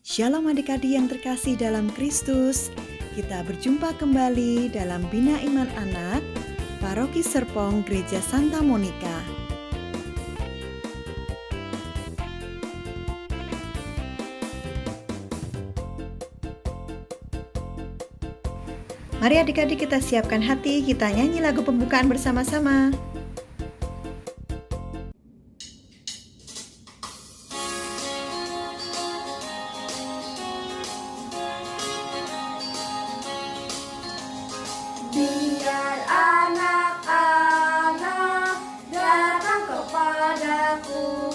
Shalom adik-adik yang terkasih dalam Kristus. Kita berjumpa kembali dalam Bina Iman Anak, Paroki Serpong Gereja Santa Monica. Mari adik-adik kita siapkan hati, kita nyanyi lagu pembukaan bersama-sama. Biar anak-anak datang kepadaku,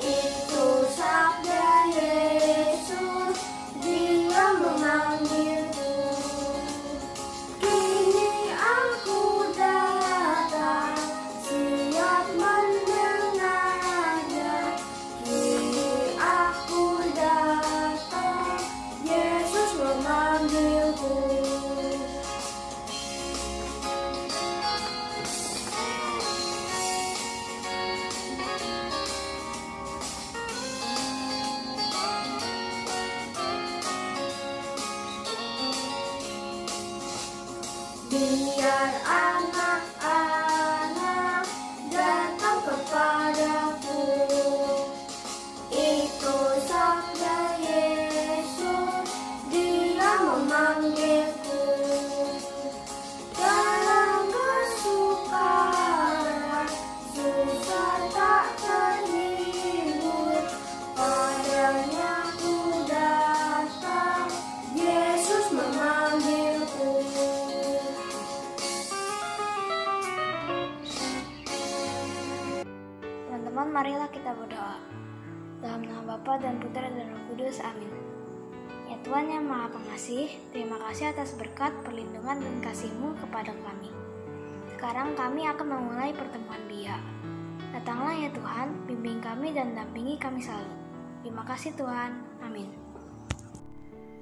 itu sabda Yesus, Dia memanggilku. Kini aku datang, siap mendengarnya. Kini aku datang, Yesus memanggilku. Biar anak-anak datang kepadaku, itu sabda Yesus, Dia memanggilku. Dalam kesukaran, susah tak terhibur, padanya ku datang, Yesus memanggilku. Teman-teman, marilah kita berdoa. Dalam nama Bapa dan Putra dan Roh Kudus, amin. Ya Tuhan yang Maha Pengasih, terima kasih atas berkat, perlindungan, dan kasih-Mu kepada kami. Sekarang kami akan memulai pertemuan BIA. Datanglah ya Tuhan, bimbing kami dan dampingi kami selalu. Terima kasih Tuhan, amin.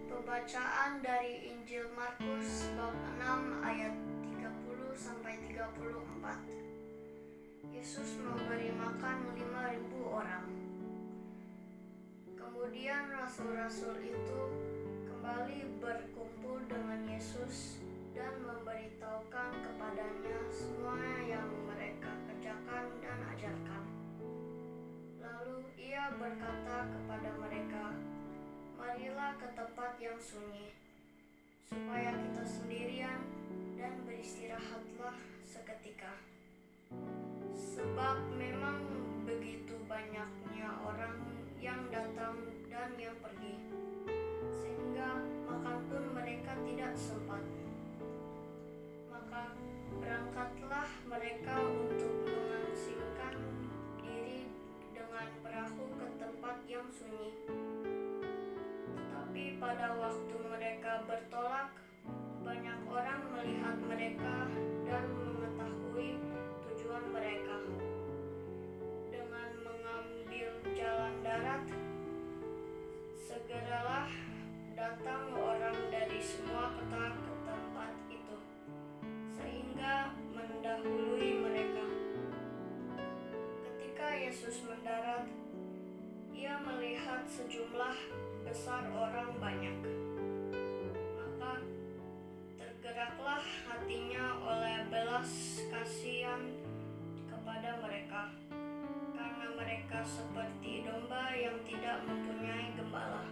Pembacaan dari Injil Markus bab 6 ayat 30-34. Yesus memberi makan 5.000 orang. Kemudian rasul-rasul itu kembali berkumpul dengan Yesus dan memberitahukan kepadanya semua yang mereka kerjakan dan ajarkan. Lalu ia berkata kepada mereka, "Marilah ke tempat yang sunyi, supaya kita sendirian dan beristirahatlah seketika. Sebab memang begitu banyaknya orang yang datang dan yang pergi, sehingga makan pun mereka tidak sempat. Maka berangkatlah mereka untuk mengasingkan diri dengan perahu ke tempat yang sunyi. Tetapi pada waktu mereka bertolak, banyak orang melihat mereka dan mengetahui tujuan mereka. Dengan mengambil jalan darat, segeralah datang orang dari semua kota ke tempat itu, sehingga mendahului mereka. Ketika Yesus mendarat, ia melihat sejumlah besar orang banyak. Maka tergeraklah hatinya oleh belas kasihan kepada mereka, karena mereka seperti domba yang tidak mempunyai gembala.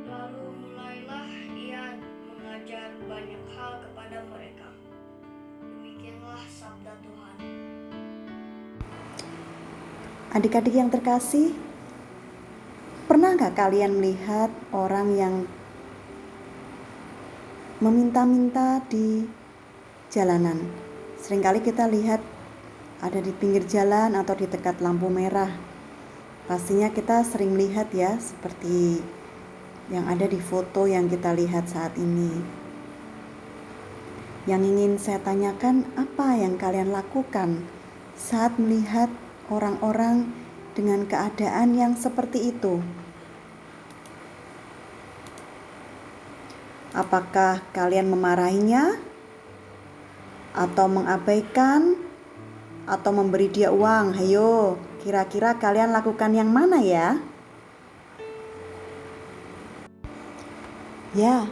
Lalu mulailah ia mengajar banyak hal kepada mereka. Demikianlah sabda Tuhan. Adik-adik yang terkasih, pernahkah kalian melihat orang yang meminta-minta di jalanan? Seringkali kita lihat ada di pinggir jalan atau di dekat lampu merah. Pastinya kita sering melihat ya, seperti yang ada di foto yang kita lihat saat ini. Yang ingin saya tanyakan, apa yang kalian lakukan saat melihat orang-orang dengan keadaan yang seperti itu? Apakah kalian memarahinya, atau mengabaikan, atau memberi dia uang? Hayo, kira-kira kalian lakukan yang mana ya? Ya,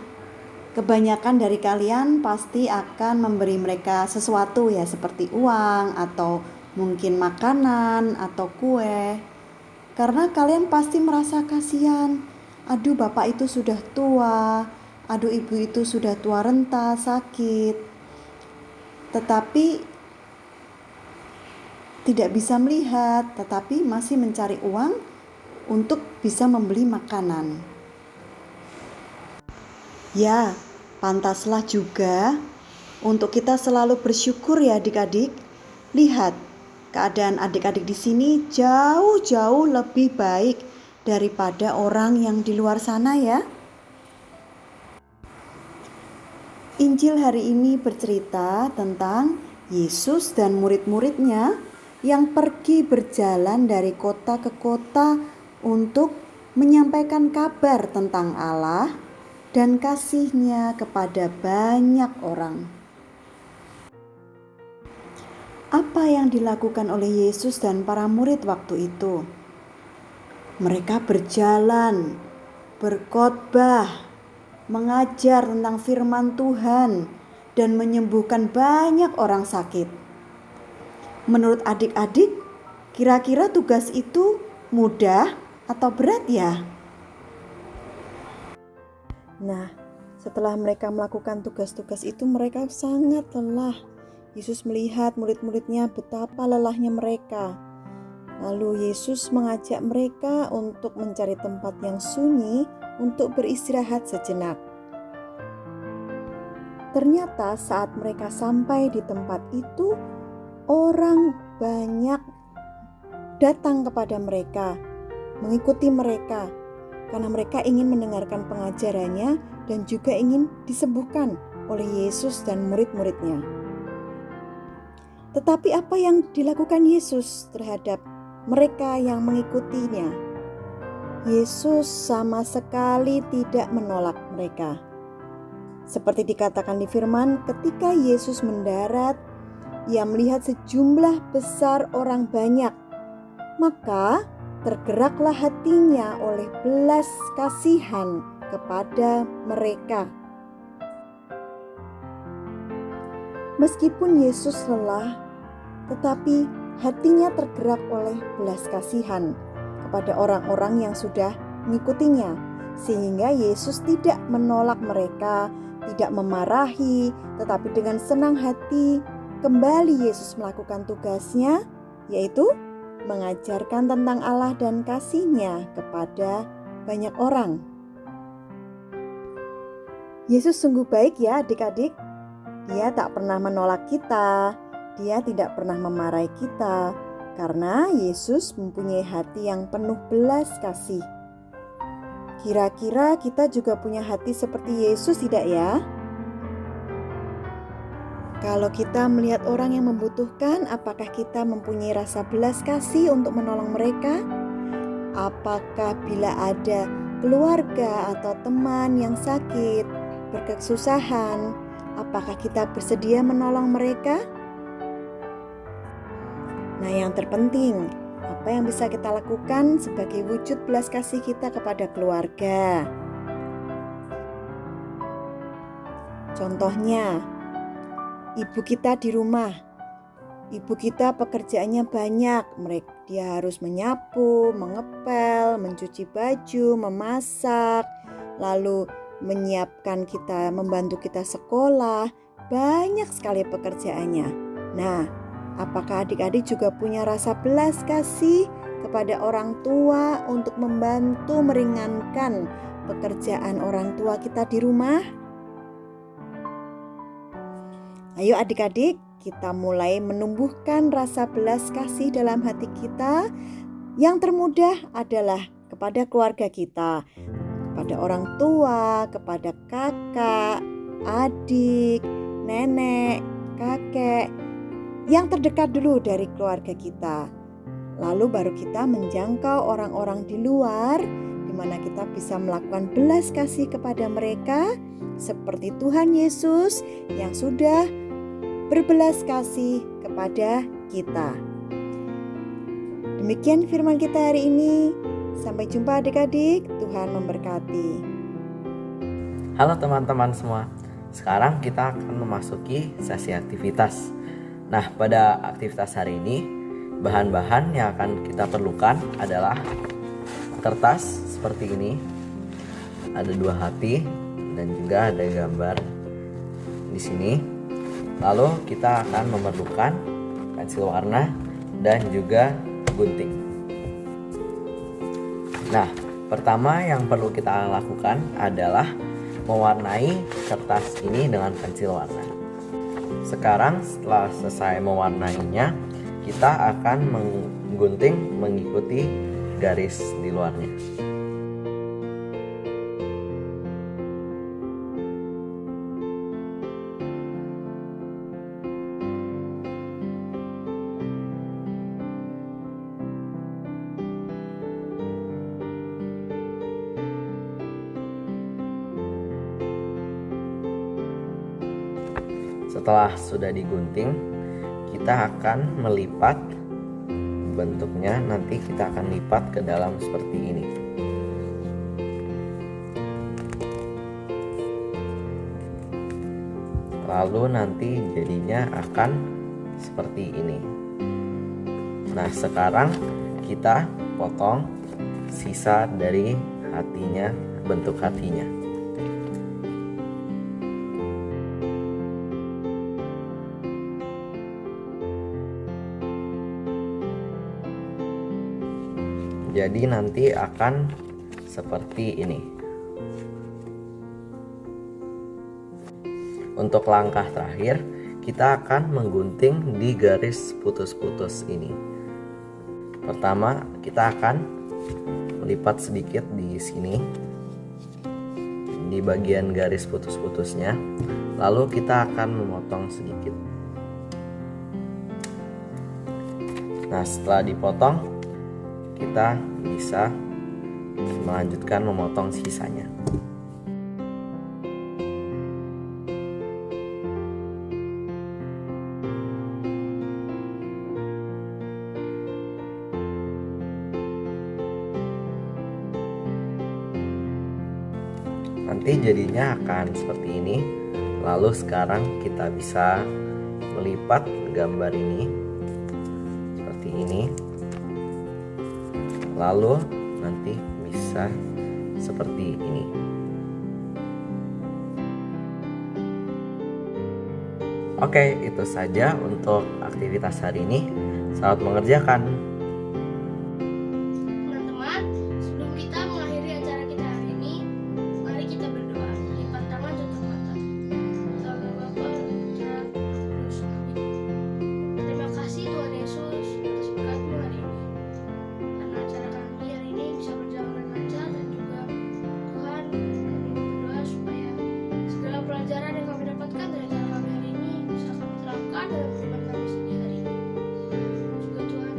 kebanyakan dari kalian pasti akan memberi mereka sesuatu ya, seperti uang atau mungkin makanan atau kue. Karena kalian pasti merasa kasihan. Aduh, bapak itu sudah tua. Aduh, ibu itu sudah tua renta, sakit. Tetapi tidak bisa melihat, tetapi masih mencari uang untuk bisa membeli makanan. Ya, pantaslah juga untuk kita selalu bersyukur ya adik-adik. Lihat, keadaan adik-adik di sini jauh-jauh lebih baik daripada orang yang di luar sana ya. Injil hari ini bercerita tentang Yesus dan murid-muridnya yang pergi berjalan dari kota ke kota untuk menyampaikan kabar tentang Allah dan kasih-Nya kepada banyak orang. Apa yang dilakukan oleh Yesus dan para murid waktu itu? Mereka berjalan, berkhotbah, mengajar tentang firman Tuhan, dan menyembuhkan banyak orang sakit. Menurut adik-adik, kira-kira tugas itu mudah atau berat ya? Nah, setelah mereka melakukan tugas-tugas itu, mereka sangat lelah. Yesus melihat murid-muridnya betapa lelahnya mereka. Lalu Yesus mengajak mereka untuk mencari tempat yang sunyi untuk beristirahat sejenak. Ternyata saat mereka sampai di tempat itu, orang banyak datang kepada mereka, mengikuti mereka, karena mereka ingin mendengarkan pengajarannya dan juga ingin disembuhkan oleh Yesus dan murid-muridnya. Tetapi apa yang dilakukan Yesus terhadap mereka yang mengikutinya? Yesus sama sekali tidak menolak mereka. Seperti dikatakan di firman, ketika Yesus mendarat, Ia melihat sejumlah besar orang banyak, maka tergeraklah hatinya oleh belas kasihan kepada mereka. Meskipun Yesus lelah, tetapi hatinya tergerak oleh belas kasihan kepada orang-orang yang sudah mengikutinya, sehingga Yesus tidak menolak mereka, tidak memarahi, tetapi dengan senang hati kembali Yesus melakukan tugasnya, yaitu mengajarkan tentang Allah dan kasih-Nya kepada banyak orang. Yesus sungguh baik ya adik-adik. Dia tak pernah menolak kita, Dia tidak pernah memarahi kita, karena Yesus mempunyai hati yang penuh belas kasih. Kira-kira kita juga punya hati seperti Yesus tidak ya? Kalau kita melihat orang yang membutuhkan, apakah kita mempunyai rasa belas kasih untuk menolong mereka? Apakah bila ada keluarga atau teman yang sakit, berkesusahan, apakah kita bersedia menolong mereka? Nah, yang terpenting, apa yang bisa kita lakukan sebagai wujud belas kasih kita kepada keluarga? Contohnya, ibu kita di rumah. Ibu kita pekerjaannya banyak. Dia harus menyapu, mengepel, mencuci baju, memasak, lalu menyiapkan kita, membantu kita sekolah. Banyak sekali pekerjaannya. Nah, apakah adik-adik juga punya rasa belas kasih kepada orang tua untuk membantu meringankan pekerjaan orang tua kita di rumah? Ayo adik-adik, kita mulai menumbuhkan rasa belas kasih dalam hati kita. Yang termudah adalah kepada keluarga kita, kepada orang tua, kepada kakak, adik, nenek, kakek, yang terdekat dulu dari keluarga kita. Lalu baru kita menjangkau orang-orang di luar, di mana kita bisa melakukan belas kasih kepada mereka, seperti Tuhan Yesus yang sudah berbelas kasih kepada kita. Demikian firman kita hari ini. Sampai jumpa adik-adik. Tuhan memberkati. Halo teman-teman semua, sekarang kita akan memasuki sesi aktivitas. Nah, pada aktivitas hari ini, bahan-bahan yang akan kita perlukan adalah kertas seperti ini, ada 2 hati dan juga ada gambar di sini. Lalu kita akan memerlukan pensil warna dan juga gunting. Nah, pertama yang perlu kita lakukan adalah mewarnai kertas ini dengan pensil warna. Sekarang setelah selesai mewarnainya, kita akan menggunting mengikuti garis di luarnya. Setelah sudah digunting, kita akan melipat bentuknya. Nanti kita akan lipat ke dalam seperti ini. Lalu nanti jadinya akan seperti ini. Nah, sekarang kita potong sisa dari hatinya, bentuk hatinya. Jadi nanti akan seperti ini. Untuk langkah terakhir, kita akan menggunting di garis putus-putus ini. Pertama, kita akan melipat sedikit di sini, di bagian garis putus-putusnya. Lalu kita akan memotong sedikit. Nah, setelah dipotong, kita bisa melanjutkan memotong sisanya. Nanti jadinya akan seperti ini. Lalu sekarang kita bisa melipat gambar ini seperti ini. Lalu nanti bisa seperti ini. Oke, itu saja untuk aktivitas hari ini. Selamat mengerjakan. Teman-teman, sebelum kita mengakhiri acara kita hari ini, mari kita berdoa. Lipat tangan, tutup mata. Dalam nama Bapa dan Putra dan Roh Kudus. Amin. Terima kasih Tuhan Yesus atas berkat-Mu hari ini. Karena acara kami hari ini bisa berjalan dengan lancar, dan juga Tuhan, kami berdoa supaya segala pelajaran yang kami dapatkan dari acara kami hari ini bisa kami terapkan dalam kehidupan kami sehari-hari. Juga Tuhan,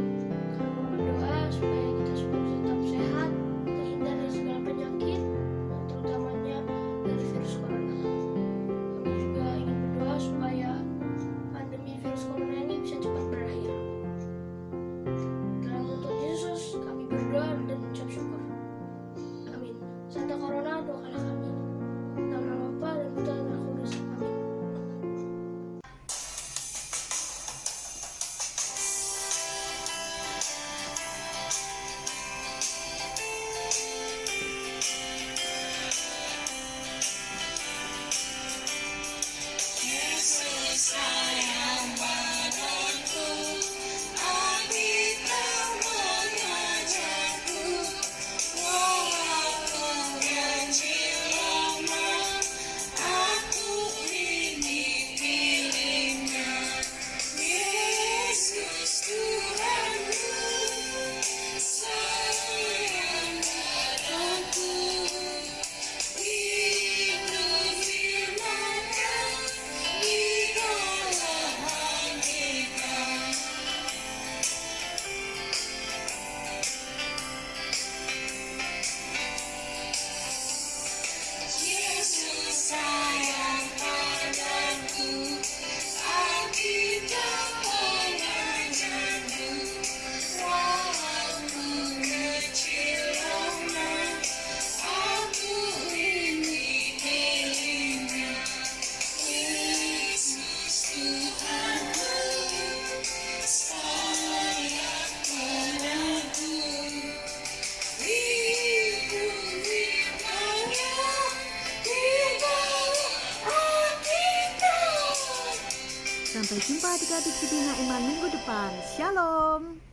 Sampai jumpa adik-adik di Bina Iman minggu depan. Shalom.